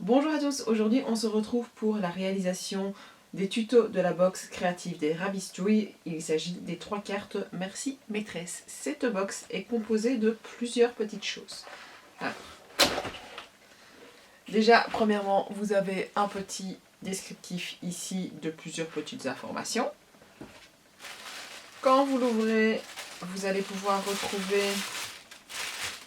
Bonjour à tous, aujourd'hui on se retrouve pour la réalisation des tutos de la box créative des Rabistouilles. Il s'agit des 3 cartes Merci Maîtresse. Cette box est composée de plusieurs petites choses. Alors, déjà, premièrement, vous avez un petit descriptif ici de plusieurs petites informations. Quand vous l'ouvrez, vous allez pouvoir retrouver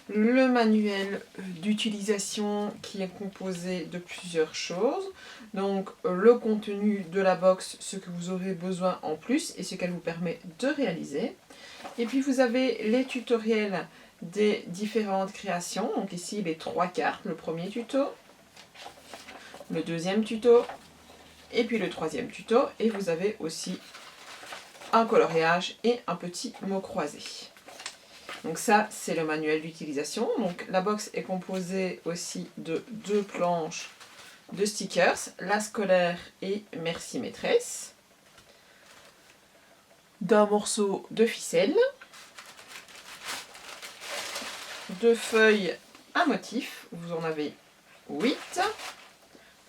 le manuel d'utilisation qui est composé de plusieurs choses. Donc le contenu de la box, ce que vous aurez besoin en plus et ce qu'elle vous permet de réaliser. Et puis vous avez les tutoriels des différentes créations. Donc ici les 3 cartes, le premier tuto, le deuxième tuto et puis le troisième tuto. Et vous avez aussi un coloriage et un petit mot croisé. Donc ça, c'est le manuel d'utilisation. Donc la box est composée aussi de 2 planches de stickers, la scolaire et Merci Maîtresse, d'un morceau de ficelle, 2 feuilles à motif, vous en avez 8,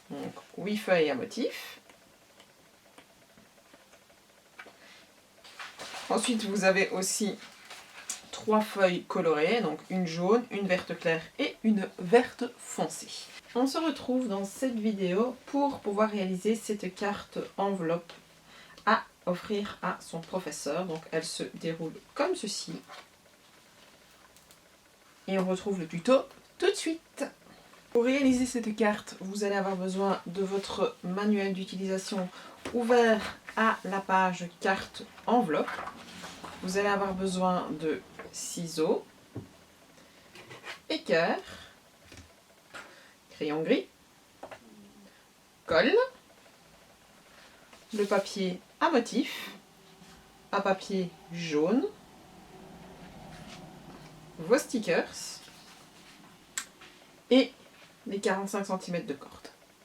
donc 8 feuilles à motif. Ensuite, vous avez aussi 3 feuilles colorées, donc une jaune, une verte claire et une verte foncée. On se retrouve dans cette vidéo pour pouvoir réaliser cette carte enveloppe à offrir à son professeur. Donc elle se déroule comme ceci. Et on retrouve le tuto tout de suite. Pour réaliser cette carte, vous allez avoir besoin de votre manuel d'utilisation ouvert à la page carte enveloppe. Vous allez avoir besoin de ciseaux, équerre, crayon gris, colle, le papier à motif, à papier jaune, vos stickers et les 45 cm de corde.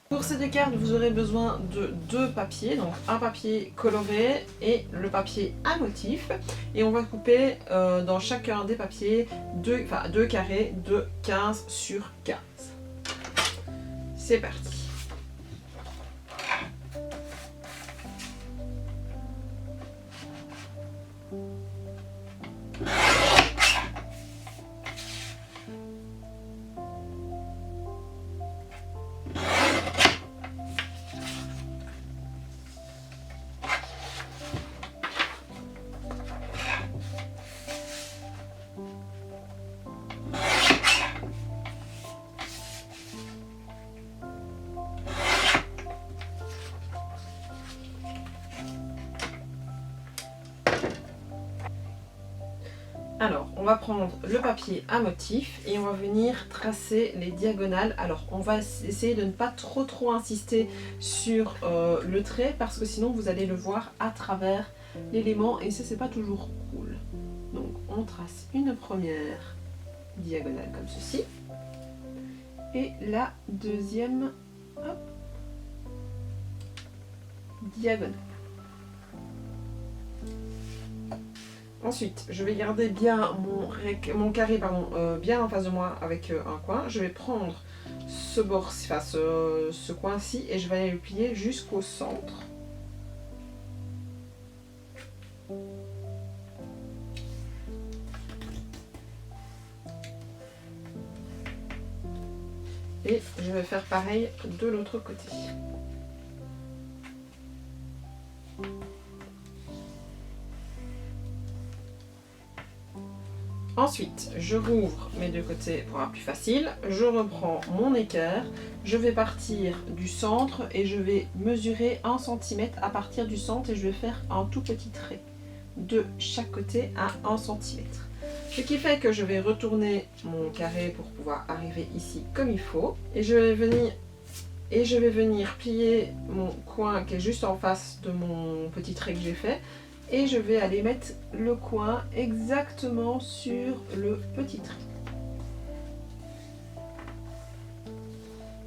Pour ces 2 cartes, vous aurez besoin de 2 papiers, donc un papier coloré et le papier à motif. Et on va couper dans chacun des papiers 2 carrés de 15 sur 15. C'est parti. Alors, on va prendre le papier à motif et on va venir tracer les diagonales. Alors, on va essayer de ne pas trop insister sur le trait parce que sinon vous allez le voir à travers l'élément et ça, c'est pas toujours cool. Donc, on trace une première diagonale comme ceci et la deuxième diagonale. Ensuite, je vais garder bien mon carré bien en face de moi avec un coin. Je vais prendre ce coin-ci et je vais aller le plier jusqu'au centre. Et je vais faire pareil de l'autre côté. Ensuite, je rouvre mes 2 côtés pour avoir plus facile. Je reprends mon équerre. Je vais partir du centre et je vais mesurer 1 cm à partir du centre et je vais faire un tout petit trait de chaque côté à 1 cm. Ce qui fait que je vais retourner mon carré pour pouvoir arriver ici comme il faut. Et je vais venir plier mon coin qui est juste en face de mon petit trait que j'ai fait. Et je vais aller mettre le coin exactement sur le petit trait.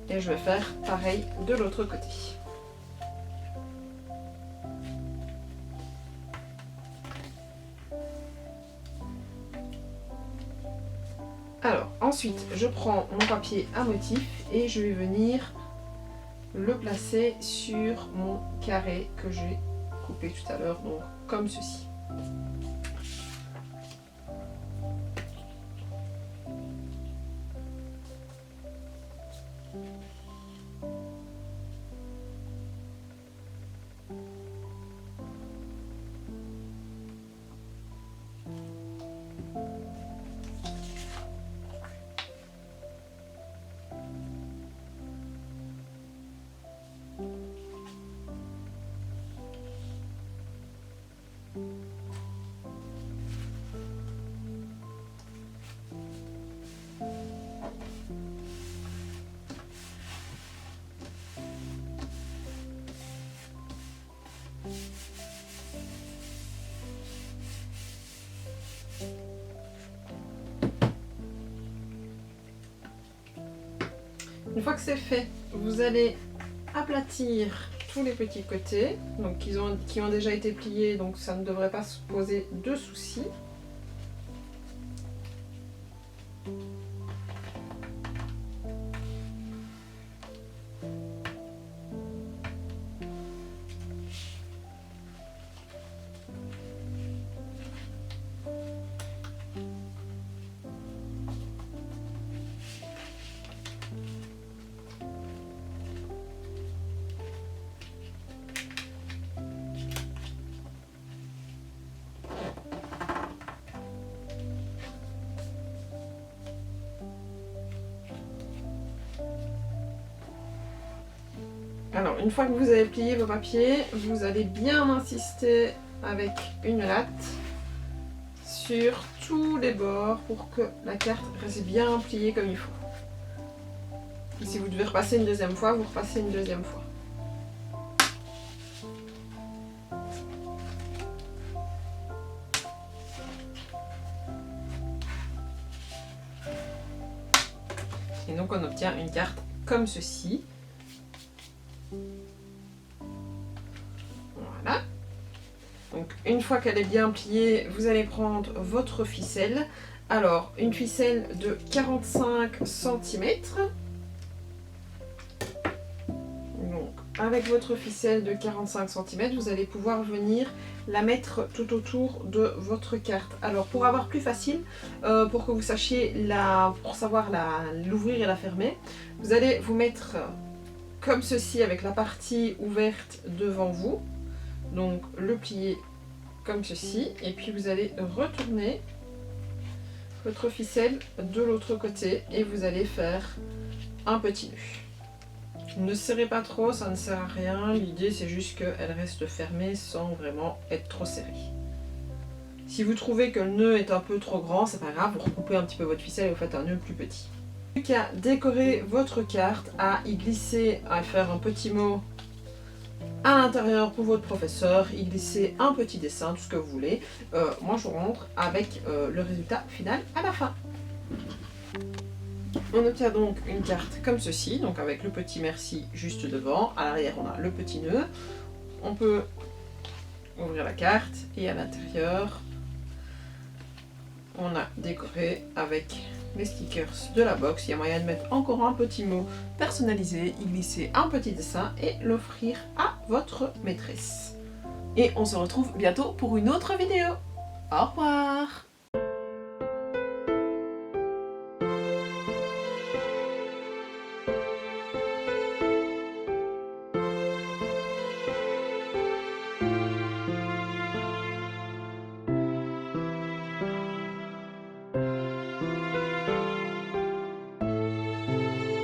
Et je vais faire pareil de l'autre côté. Alors, ensuite, je prends mon papier à motif et je vais venir le placer sur mon carré que j'ai coupé tout à l'heure, donc comme ceci. Une fois que c'est fait, vous allez aplatir tous les petits côtés, donc qui ont déjà été pliés, donc ça ne devrait pas se poser de soucis. Alors, une fois que vous avez plié vos papiers, vous allez bien insister avec une latte sur tous les bords pour que la carte reste bien pliée comme il faut. Et si vous devez repasser une deuxième fois, vous repassez une deuxième fois. Et donc on obtient une carte comme ceci. Voilà. Donc une fois qu'elle est bien pliée, vous allez prendre votre ficelle. Alors une ficelle de 45 cm. Donc avec votre ficelle de 45 cm, vous allez pouvoir venir la mettre tout autour de votre carte. Alors pour avoir plus facile, pour que vous sachiez pour savoir l'ouvrir et la fermer, vous allez vous mettre comme ceci avec la partie ouverte devant vous. Donc le plier comme ceci et puis vous allez retourner votre ficelle de l'autre côté et vous allez faire un petit nœud. Ne serrez pas trop, ça ne sert à rien, l'idée c'est juste qu'elle reste fermée sans vraiment être trop serrée. Si vous trouvez que le nœud est un peu trop grand, c'est pas grave, vous recoupez un petit peu votre ficelle et vous faites un nœud plus petit. Plus qu'à décorer votre carte, à y glisser, à faire un petit mot à l'intérieur pour votre professeur, y glisser un petit dessin, tout ce que vous voulez. Moi je vous montre avec le résultat final à la fin. On obtient donc une carte comme ceci, donc avec le petit merci juste devant. À l'arrière on a le petit nœud. On peut ouvrir la carte et à l'intérieur on a décoré avec les stickers de la box. Il y a moyen de mettre encore un petit mot personnalisé, y glisser un petit dessin et l'offrir à votre maîtresse. Et on se retrouve bientôt pour une autre vidéo. Au revoir!